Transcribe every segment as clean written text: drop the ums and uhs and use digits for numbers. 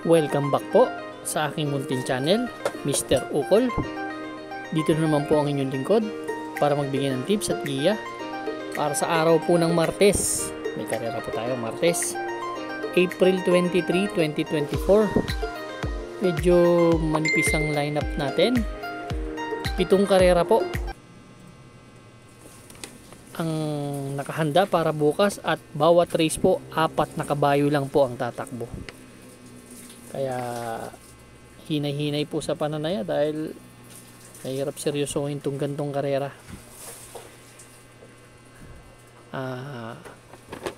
Welcome back po sa aking munting channel, Mr. Ukol. Dito na naman po ang inyong lingkod para magbigay ng tips at giya para sa araw po ng Martes. May karera po tayo Martes, April 23, 2024. Medyo manipis ang lineup natin. 7 karera po ang nakahanda para bukas at bawat race po 4 na kabayo lang po ang tatakbo. Kaya hinay-hinay po sa pananaya dahil mahirap seryosohin itong gantong karera.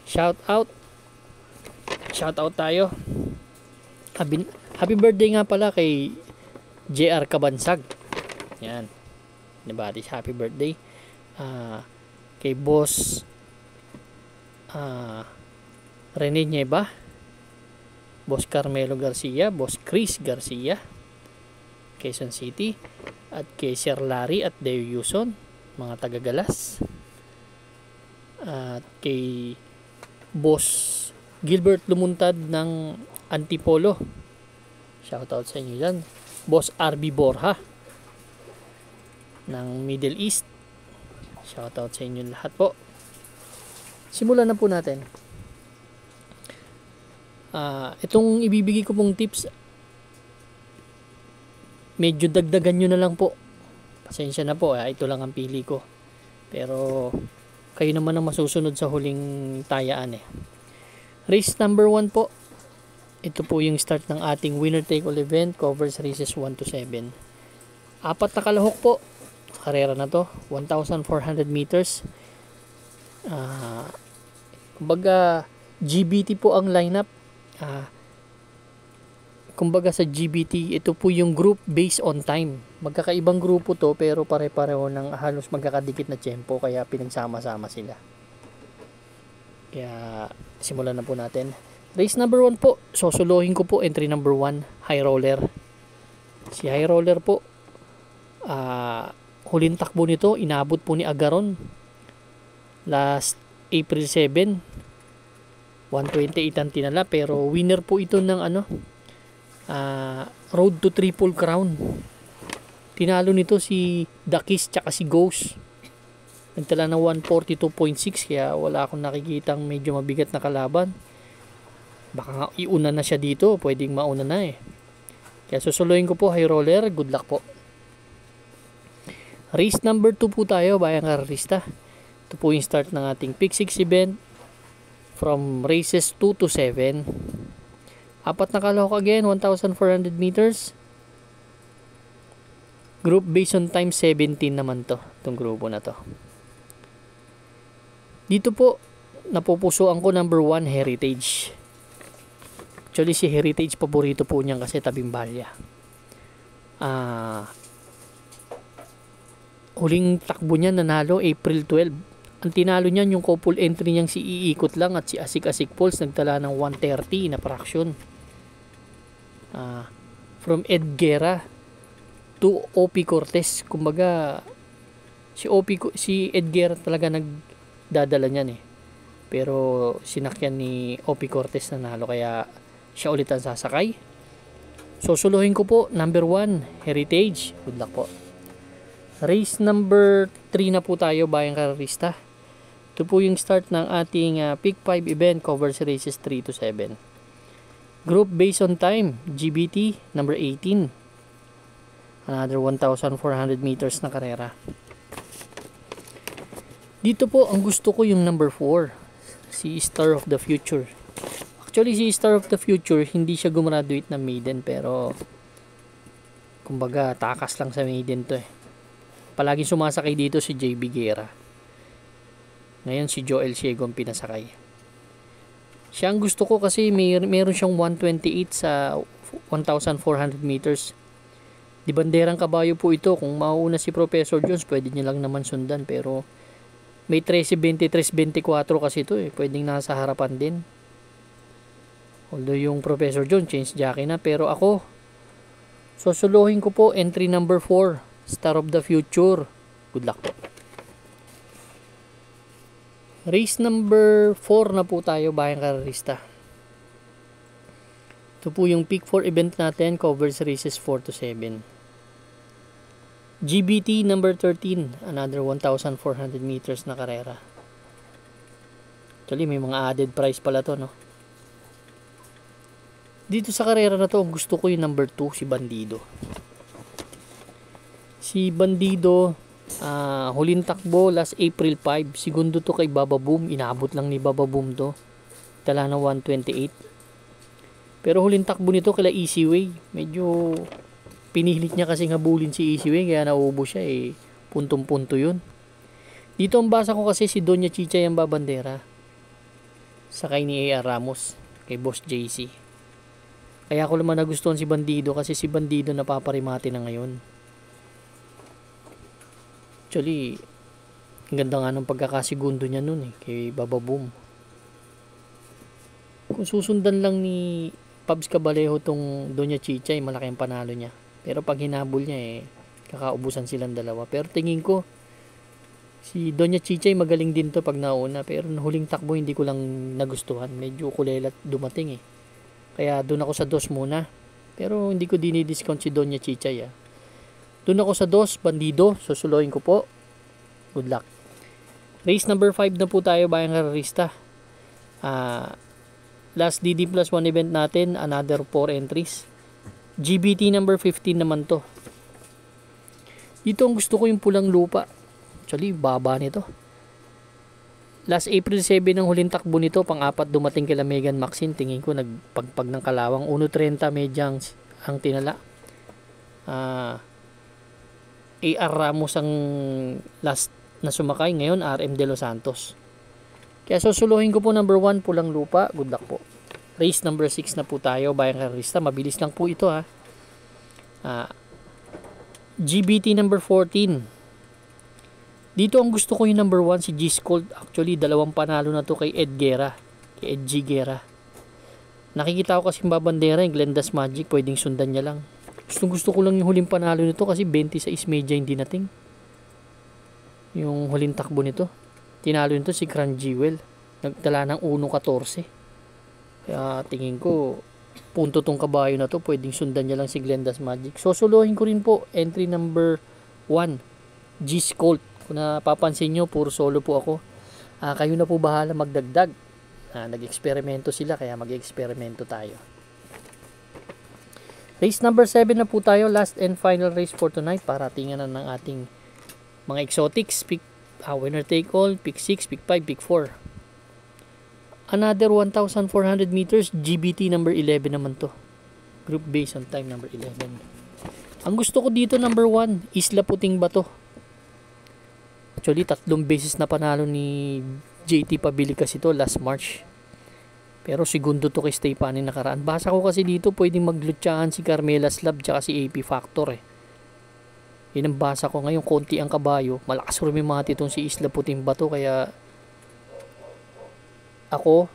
Shout out tayo. Happy birthday nga pala kay JR Kabansag. Yan, nabati siya, happy birthday. Kay boss Rene Nieva, boss Carmelo Garcia, boss Chris Garcia, Quezon City, at kay Sir Larry at Deo Yuson, mga taga-Galas, at kay boss Gilbert Lumuntad ng Antipolo, shoutout sa inyo dyan. Boss RB Borja ng Middle East, shoutout sa inyo lahat po. Simulan na po natin. Itong ibibigay ko pong tips, medyo dagdagan nyo na lang po. Pasensya na po, ito lang ang pili ko. Pero kayo naman ang masusunod sa huling tayaan. Race number 1 po. Ito po yung start ng ating winner take all event, covers races 1 to 7. 4 na kalahok po. Karera na to, 1,400 meters. Kumbaga GBT po ang lineup. Kumbaga sa GBT, ito po yung group based on time. Magkakaibang grupo to pero pare-pareho ng halos magkakadikit na tempo, kaya pinagsama-sama sila. Kaya simulan na po natin. Race number 1 po, sosolohin ko po entry number 1, High Roller. Si High Roller po, huling takbo nito, inabot po ni Agaron last April 7, 128 ang tinala, pero winner po ito ng Road to Triple Crown. Tinalo nito si Dakis tsaka si Ghost, nagtala ng 142.6, kaya wala akong nakikitang medyo mabigat na kalaban. Baka iuna na siya dito, pwedeng mauna na kaya susuluhin ko po High Roller. Good luck po. Race number 2 po tayo, bayang karerista. Ito po yung start ng ating Pick 6 event from races 2 to 7. 4 na kalahok again, 1,400 meters. Group based on time 17 naman to, itong grupo na to. Dito po napupusuan ko number 1, Heritage. Actually si Heritage paborito po niyan kasi Tabimbalya. Huling takbo niya nanalo April 12. Ang tinalo niyan yung couple entry niyang si Iikot lang at si Asik Asik Pulse, nagtala ng 130 na fraction. From Ed Guerra to OP Cortez. Kumbaga si Ed Guerra talaga nagdadala niyan pero sinakyan ni OP Cortez nanalo, kaya siya ulit ang sasakay. Susuluhin ko po number 1, Heritage. Good luck po. Race number 3 na po tayo, bayang karerista. Ito po yung start ng ating Pick 5 event, covers races 3 to 7. Group based on time, GBT number 18. Another 1,400 meters na karera. Dito po ang gusto ko yung number 4, si Star of the Future. Actually si Star of the Future hindi siya gumraduate ng maiden, pero kumbaga takas lang sa maiden to Palaging sumasakay dito si JB Guerra. Ngayon si Joel Ciego ang pinasakay. Siya ang gusto ko kasi meron siyang 128 sa 1,400 meters. Di banderang kabayo po ito. Kung mauuna si Professor Jones, pwede niya lang naman sundan. Pero may 13.23.24 kasi ito pwedeng nasa harapan din. Although yung Professor Jones change jockey na. Pero ako, susuluhin ko po entry number 4, Star of the Future. Good luck po. Race number 4 na po tayo, bayang karerista. Ito po yung peak 4 event natin, covers races 4 to 7. GBT number 13, another 1,400 meters na karera. Actually, may mga added price pala to, no? Dito sa karera na to, gusto ko yung number 2, si Bandido. Si Bandido, huling takbo, last April 5. Segundo to kay Baba Boom. Inaabot lang ni Baba Boom to. Tala na 128. Pero huling takbo nito kila Easy Way. Medyo pinilit niya kasi habulin si Easy Way, kaya nauubo siya eh. Puntong-punto yun. Dito ang basa ko kasi si Doña Chicha yung babandera. Sakay ni A.R. Ramos kay Boss JC. Kaya ako naman nagustuhan si Bandido kasi si Bandido napaparimati na ngayon. Actually, ang ganda nga ng pagkakasigundo niya nun eh, kay Baba Boom. Kung susundan lang ni Pabs Cabalejo tong Doña Chicha, eh, malaki ang panalo niya. Pero pag hinabol niya eh, kakaubusan silang dalawa. Pero tingin ko, si Doña Chicha magaling din to pag nauna. Pero huling takbo hindi ko lang nagustuhan. Medyo kulelat dumating eh. Kaya doon ako sa 2 muna. Pero hindi ko dinidiscount si Doña Chicha ya. Doon ako sa 2, Bandido. Susuloyin ko po. Good luck. Race number 5 na po tayo, bayang karerista. Last DD plus 1 event natin, another 4 entries. GBT number 15 naman to. Dito ang gusto ko yung pulang lupa. Actually, baba nito. Last April 7 ang huling takbo nito, pang-4 dumating kila Megan Maxine. Tingin ko nagpagpag ng kalawang. 1.30 medyang ang tinala. A.R. Ramos ang last na sumakay. Ngayon, RM De Los Santos. Kaya susuluhin ko po number 1, pulang lupa. Good luck po. Race number 6 na po tayo, bayang karista. Mabilis lang po ito ha. GBT number 14. Dito ang gusto ko yung number 1, si G-Scold. Actually, 2 panalo na to kay Ed Guerra. Kay Ed G. Guerra. Nakikita ko kasi babandera yung Glendas Magic. Pwedeng sundan niya lang. Gusto ko lang yung huling panalo nito kasi 26 medya hindi nating. Yung huling takbo nito. Tinalo nito si Crown Jewel. Nagtala ng 1.14. Kaya tingin ko, punto tong kabayo na to, pwedeng sundan niya lang si Glendas Magic. So, suluhin ko rin po, entry number 1, G-Scold. Kung napapansin nyo, puro solo po ako. Kayo na po bahala magdagdag. Nag-eksperimento sila, kaya mag-eksperimento tayo. Race number 7 na po tayo, last and final race for tonight. Para tingnan na ng ating mga exotics. Winner take all, pick 6, pick 5, pick 4. Another 1,400 meters, GBT number 11 naman to. Group based on time number 11. Ang gusto ko dito number 1, Isla Puting Bato. Actually, 3 beses na panalo ni JT Pabilicas ito last March. Pero segundo to kay Stefani nakaraan. Basa ko kasi dito pwedeng maglutsahan si Carmela Slab tsaka si AP Factor eh. Yun ang basa ko ngayon, konti ang kabayo. Malakas rumimati itong si Isla Puting Bato, kaya ako,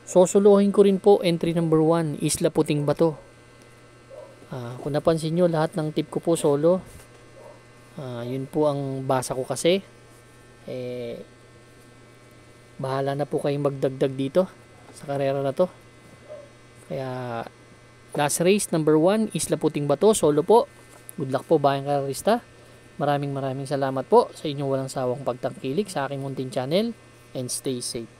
susuluhin ko rin po entry number 1, Isla Puting Bato. Kung napansin nyo, lahat ng tip ko po solo. Yun po ang basa ko kasi. Bahala na po kayong magdagdag dito sa karera na to. Kaya last race number 1, Isla Puting Bato, solo po. Good luck po, bayang karerista. Maraming salamat po sa inyong walang sawang pagtangkilik sa aking munting channel, and stay safe.